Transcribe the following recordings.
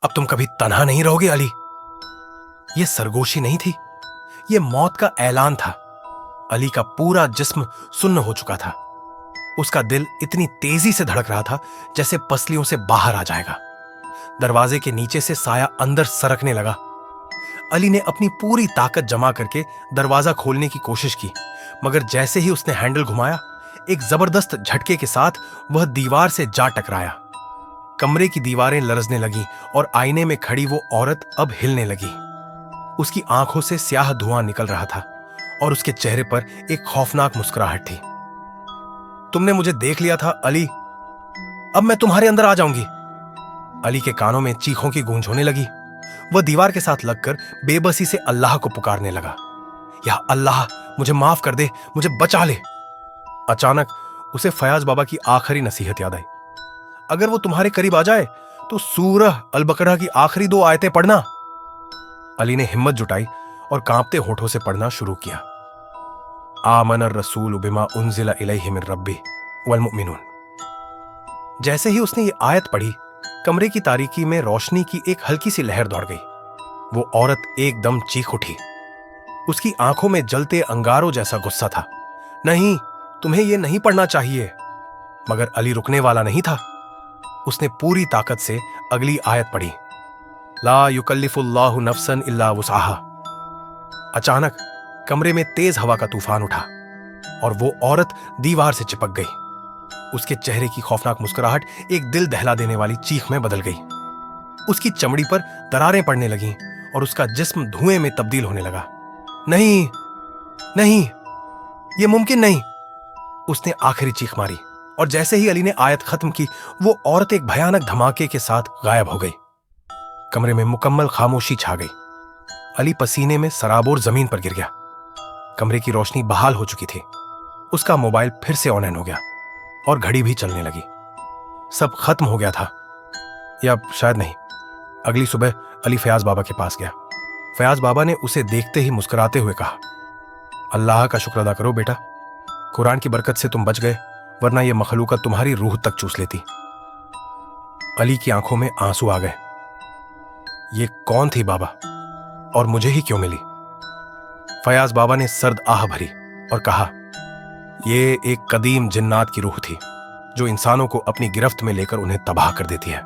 अब तुम कभी तन्हा नहीं रहोगे अली। ये सरगोशी नहीं थी, ये मौत का ऐलान था। अली का पूरा जिस्म सुन्न हो चुका था। उसका दिल इतनी तेजी से धड़क रहा था जैसे पसलियों से बाहर आ जाएगा। दरवाजे के नीचे से साया अंदर सरकने लगा। अली ने अपनी पूरी ताकत जमा करके दरवाजा खोलने की कोशिश की, मगर जैसे ही उसने हैंडल घुमाया, एक जबरदस्त झटके के साथ वह दीवार से जा टकराया। कमरे की दीवारें लरजने लगीं और आईने में खड़ी वो औरत अब हिलने लगी। उसकी आंखों से स्याह धुआं निकल रहा था और उसके चेहरे पर एक खौफनाक मुस्कुराहट थी। तुमने मुझे देख लिया था अली, अब मैं तुम्हारे अंदर आ जाऊंगी। अली के कानों में चीखों की गूंज होने लगी। वह दीवार के साथ लगकर बेबसी से अल्लाह को पुकारने लगा, या अल्लाह मुझे माफ कर दे, मुझे बचा ले। अचानक उसे फयाज बाबा की आखिरी नसीहत याद आई, अगर वो तुम्हारे करीब आ जाए तो सूरह अल बकरा की आखिरी 2 आयतें पढ़ना। अली ने हिम्मत जुटाई और कांपते होठों से पढ़ना शुरू किया, आमनर रसूल बिमा उन्जिला इलैहि मिन रब्बी वल मुमिनून। जैसे ही उसने ये आयत पढ़ी, कमरे की तारीकी में रोशनी की एक हल्की सी लहर दौड़ गई। वो औरत एकदम चीख उठी। उसकी आंखों में जलते अंगारों जैसा गुस्सा था। नहीं, तुम्हें यह नहीं पढ़ना चाहिए। मगर अली रुकने वाला नहीं था। उसने पूरी ताकत से अगली आयत पढ़ी, ला युकल्लिफुल्लाहु नफ्सन इल्ला वुसअहा। अचानक कमरे में तेज हवा का तूफान उठा और वो औरत दीवार से चिपक गई। उसके चेहरे की खौफनाक मुस्कुराहट एक दिल दहला देने वाली चीख में बदल गई। उसकी चमड़ी पर दरारें पड़ने लगीं और उसका जिस्म धुएं में तब्दील होने लगा। नहीं नहीं, यह मुमकिन नहीं। उसने आखिरी चीख मारी और जैसे ही अली ने आयत खत्म की, वो औरत एक भयानक धमाके के साथ गायब हो गई। कमरे में मुकम्मल खामोशी छा गई। अली पसीने में सराबोर जमीन पर गिर गया। कमरे की रोशनी बहाल हो चुकी थी। उसका मोबाइल फिर से ऑन हो गया और घड़ी भी चलने लगी। सब खत्म हो गया था, या शायद नहीं। अगली सुबह अली फयाज बाबा के पास गया। फयाज बाबा ने उसे देखते ही मुस्कुराते हुए कहा, अल्लाह का शुक्र अदा करो बेटा, कुरान की बरकत से तुम बच गए, वरना यह मखलूकत तुम्हारी रूह तक चूस लेती। अली की आंखों में आंसू आ गए। ये कौन थी बाबा, और मुझे ही क्यों मिली? फयाज बाबा ने सर्द आह भरी और कहा, ये एक कदीम जिन्नात की रूह थी जो इंसानों को अपनी गिरफ्त में लेकर उन्हें तबाह कर देती है।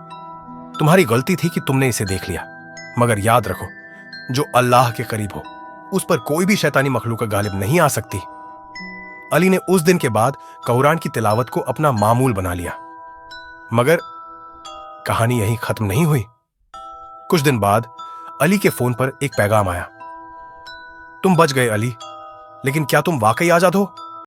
तुम्हारी गलती थी कि तुमने इसे देख लिया, मगर याद रखो, जो अल्लाह के करीब हो उस पर कोई भी शैतानी मखलूक गालिब नहीं आ सकती। अली ने उस दिन के बाद कुरान की तिलावत को अपना मामूल बना लिया। मगर कहानी यहीं खत्म नहीं हुई। कुछ दिन बाद अली के फोन पर एक पैगाम आया, तुम बच गए अली, लेकिन क्या तुम वाकई आजाद हो?